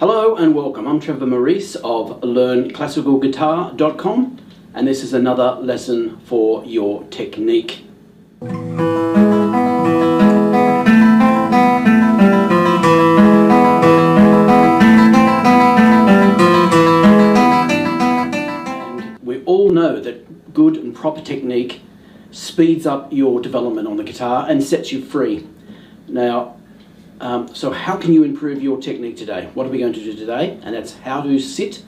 Hello and welcome. I'm Trevor Maurice of LearnClassicalGuitar.com, and this is another lesson for your technique. And we all know that good and proper technique speeds up your development on the guitar and sets you free. Now, so how can you improve your technique today? What are we going to do today? And that's how to sit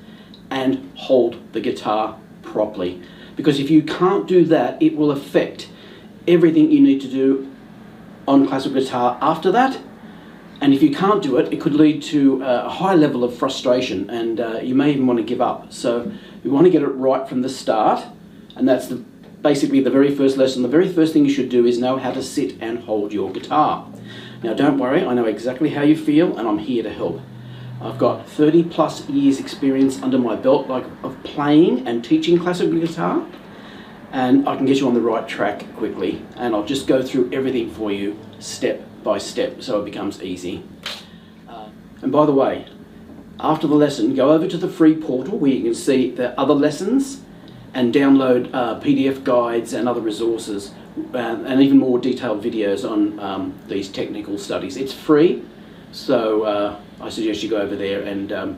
and hold the guitar properly. Because if you can't do that, it will affect everything you need to do on classical guitar after that. And if you can't do it, it could lead to a high level of frustration, and you may even want to give up. So you want to get it right from the start, and that's basically the very first lesson. The very first thing you should do is know how to sit and hold your guitar. Now don't worry, I know exactly how you feel and I'm here to help. I've got 30 plus years experience under my belt of playing and teaching classical guitar, and I can get you on the right track quickly, and I'll just go through everything for you step by step so it becomes easy. And by the way, after the lesson, go over to the free portal where you can see the other lessons and download PDF guides and other resources and even more detailed videos on these technical studies. It's free, so I suggest you go over there and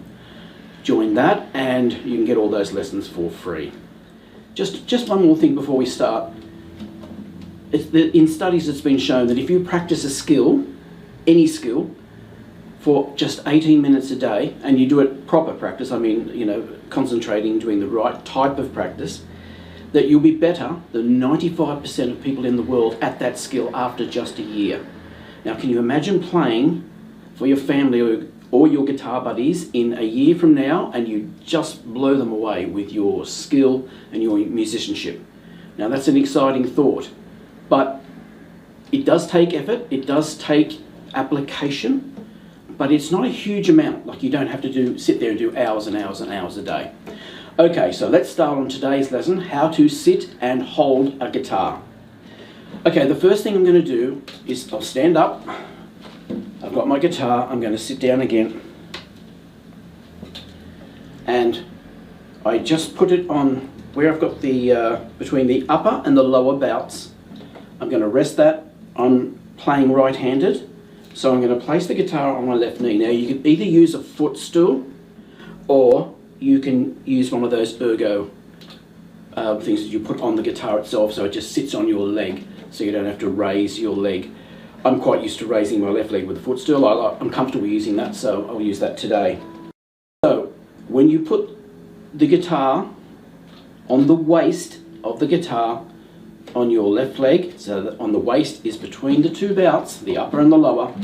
join that, and you can get all those lessons for free. Just one more thing before we start. In studies it's been shown that if you practice a skill, any skill, for just 18 minutes a day, and you do it proper practice, I mean, concentrating, doing the right type of practice, that you'll be better than 95% of people in the world at that skill after just a year. Now, can you imagine playing for your family or your guitar buddies in a year from now, and you just blow them away with your skill and your musicianship? Now, that's an exciting thought, but it does take effort, it does take application, but it's not a huge amount. Like, you don't have to sit there and do hours and hours and hours a day. Okay, so let's start on today's lesson, how to sit and hold a guitar. Okay, the first thing I'm going to do is I'll stand up. I've got my guitar, I'm going to sit down again. And I just put it on where I've got the, between the upper and the lower bouts. I'm going to rest that. I'm playing right-handed, so I'm going to place the guitar on my left knee. Now, you can either use a footstool or you can use one of those ergo things that you put on the guitar itself, so it just sits on your leg, so you don't have to raise your leg. I'm quite used to raising my left leg with a footstool. I'm comfortable using that, so I'll use that today. So when you put the guitar on the waist of the guitar on your left leg, so that on the waist is between the two bouts, the upper and the lower,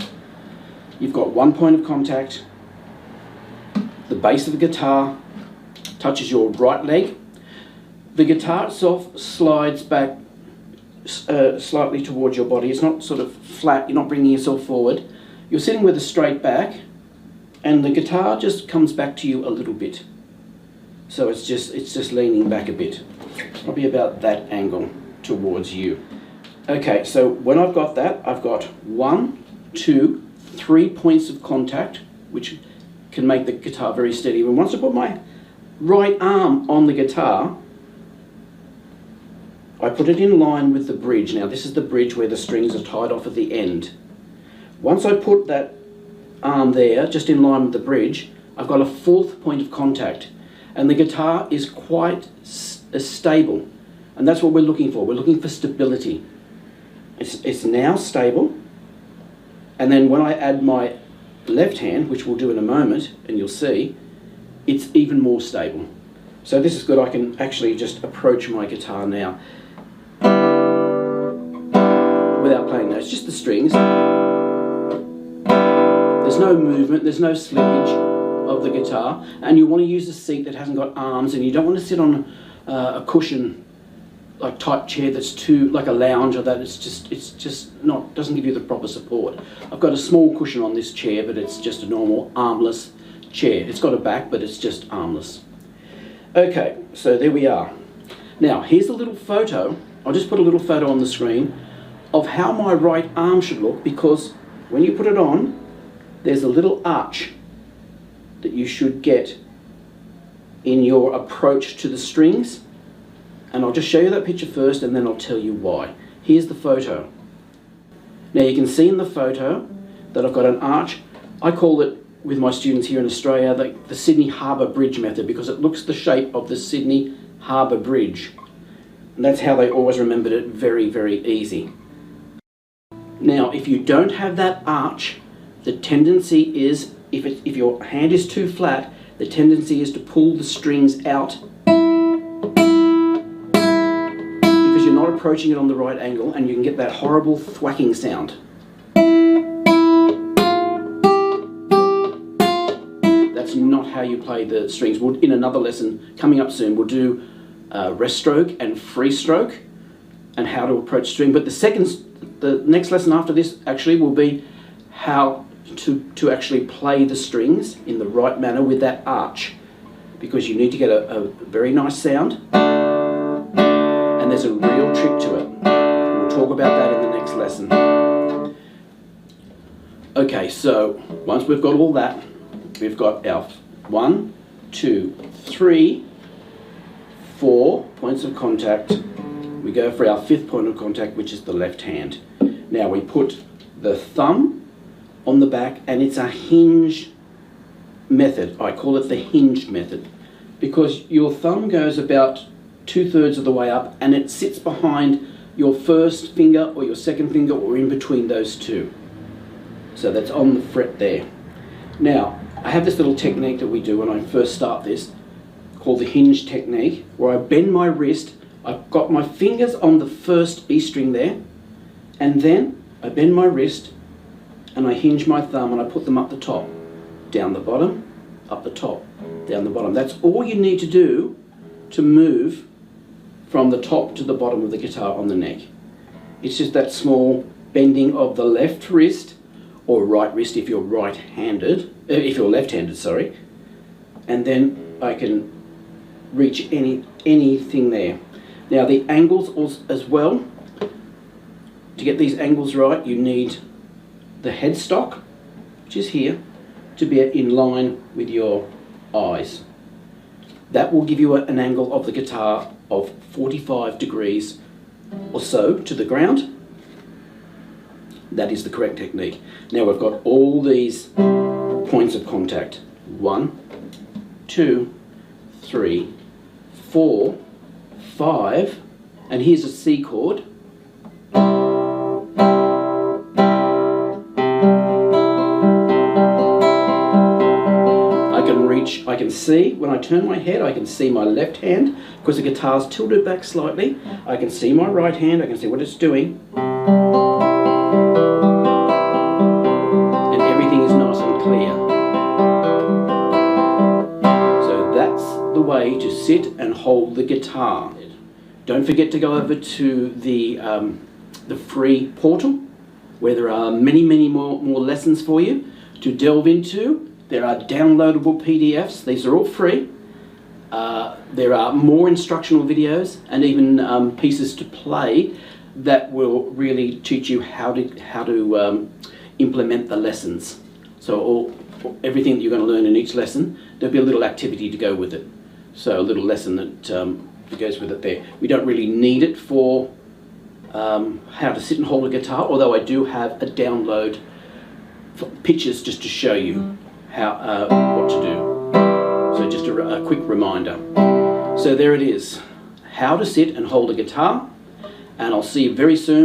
you've got one point of contact. The base of the guitar touches your right leg. The guitar itself slides back slightly towards your body. It's not sort of flat, you're not bringing yourself forward. You're sitting with a straight back, and the guitar just comes back to you a little bit. So it's just leaning back a bit, probably about that angle towards you. Okay, so when I've got that, I've got 1, 2, 3 points of contact, which can make the guitar very steady. And once I put my right arm on the guitar, I put it in line with the bridge. Now, this is the bridge where the strings are tied off at the end. Once I put that arm there, just in line with the bridge, I've got a 4th point of contact, and the guitar is quite stable, and that's what we're looking for. We're looking for stability. It's now stable, and then when I add my left hand, which we'll do in a moment, and you'll see, it's even more stable. So this is good. I can actually just approach my guitar now without playing notes, just the strings. There's no movement, there's no slippage of the guitar, and you want to use a seat that hasn't got arms, and you don't want to sit on a cushion like type chair that's too like a lounge, or that it's just not, doesn't give you the proper support. I've got a small cushion on this chair, but it's just a normal armless chair. It's got a back, but it's just armless. Okay, so there we are. Now here's a little photo. I'll just put a little photo on the screen of how my right arm should look, because when you put it on, there's a little arch that you should get in your approach to the strings. And I'll just show you that picture first and then I'll tell you why. Here's the photo. Now you can see in the photo that I've got an arch. I call it, with my students here in Australia, the Sydney Harbour Bridge method, because it looks the shape of the Sydney Harbour Bridge. And that's how they always remembered it, very, very easy. Now, if you don't have that arch, the tendency is, if your hand is too flat, the tendency is to pull the strings out because you're not approaching it on the right angle, and you can get that horrible thwacking sound. That's not how you play the strings. In another lesson coming up soon, we'll do rest stroke and free stroke and how to approach string. But the next lesson after this actually will be how to actually play the strings in the right manner with that arch, because you need to get a very nice sound, and there's a real trick to it. We'll talk about that in the next lesson. Okay, so once we've got all that, we've got our 1, 2, 3, 4 points of contact. We go for our 5th point of contact, which is the left hand. Now we put the thumb on the back, and it's a hinge method. I call it the hinged method because your thumb goes about 2/3 of the way up and it sits behind your first finger or your second finger or in between those two. So that's on the fret there. Now, I have this little technique that we do when I first start this called the hinge technique, where I bend my wrist. I've got my fingers on the first E string there, and then I bend my wrist and I hinge my thumb and I put them up the top, down the bottom, up the top, down the bottom. That's all you need to do to move from the top to the bottom of the guitar on the neck. It's just that small bending of the left wrist, or right wrist if you're right-handed, if you're left-handed, sorry, and then I can reach anything there. Now the angles as well, to get these angles right, you need the headstock, which is here, to be in line with your eyes. That will give you an angle of the guitar of 45 degrees or so to the ground. That is the correct technique. Now we've got all these points of contact. 1, 2, 3, 4, 5, and here's a C chord. I can see, when I turn my head, I can see my left hand, because the guitar's tilted back slightly. I can see my right hand, I can see what it's doing. And everything is nice and clear. So that's the way to sit and hold the guitar. Don't forget to go over to the free portal, where there are many more lessons for you to delve into. There are downloadable PDFs. These are all free. There are more instructional videos and even pieces to play that will really teach you how to implement the lessons. So everything that you're going to learn in each lesson, there'll be a little activity to go with it. So a little lesson that goes with it there. We don't really need it for how to sit and hold a guitar, although I do have a download for pictures just to show you what to do. So just a quick reminder. So there it is, how to sit and hold a guitar, and I'll see you very soon.